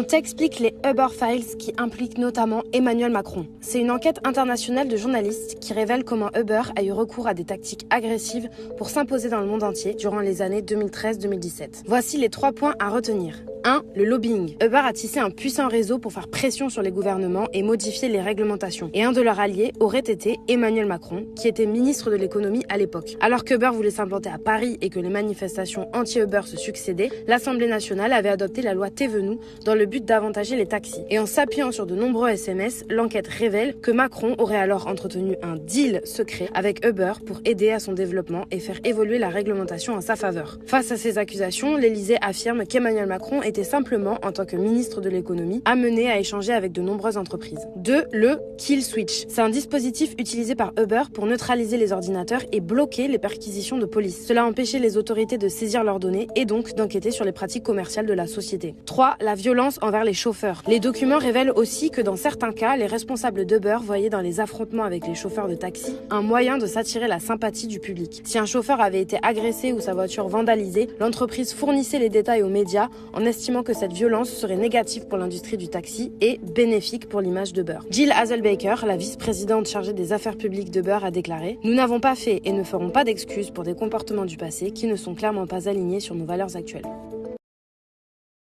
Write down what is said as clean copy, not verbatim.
On t'explique les Uber Files qui impliquent notamment Emmanuel Macron. C'est une enquête internationale de journalistes qui révèle comment Uber a eu recours à des tactiques agressives pour s'imposer dans le monde entier durant les années 2013-2017. Voici les 3 points à retenir. 1. Le lobbying. Uber a tissé un puissant réseau pour faire pression sur les gouvernements et modifier les réglementations. Et un de leurs alliés aurait été Emmanuel Macron, qui était ministre de l'économie à l'époque. Alors que Uber voulait s'implanter à Paris et que les manifestations anti-Uber se succédaient, l'Assemblée nationale avait adopté la loi Thévenoud dans le but d'avantager les taxis. Et en s'appuyant sur de nombreux SMS, l'enquête révèle que Macron aurait alors entretenu un deal secret avec Uber pour aider à son développement et faire évoluer la réglementation en sa faveur. Face à ces accusations, l'Élysée affirme qu'Emmanuel Macron était simplement, en tant que ministre de l'économie, amené à échanger avec de nombreuses entreprises. 2. Le kill switch. C'est un dispositif utilisé par Uber pour neutraliser les ordinateurs et bloquer les perquisitions de police. Cela empêchait les autorités de saisir leurs données et donc d'enquêter sur les pratiques commerciales de la société. 3. La violence envers les chauffeurs. Les documents révèlent aussi que dans certains cas, les responsables d'Uber voyaient dans les affrontements avec les chauffeurs de taxi un moyen de s'attirer la sympathie du public. Si un chauffeur avait été agressé ou sa voiture vandalisée, l'entreprise fournissait les détails aux médias en estimant que cette violence serait négative pour l'industrie du taxi et bénéfique pour l'image d'Uber. Jill Hasselbaker, la vice-présidente chargée des affaires publiques d'Uber, a déclaré « Nous n'avons pas fait et ne ferons pas d'excuses pour des comportements du passé qui ne sont clairement pas alignés sur nos valeurs actuelles ».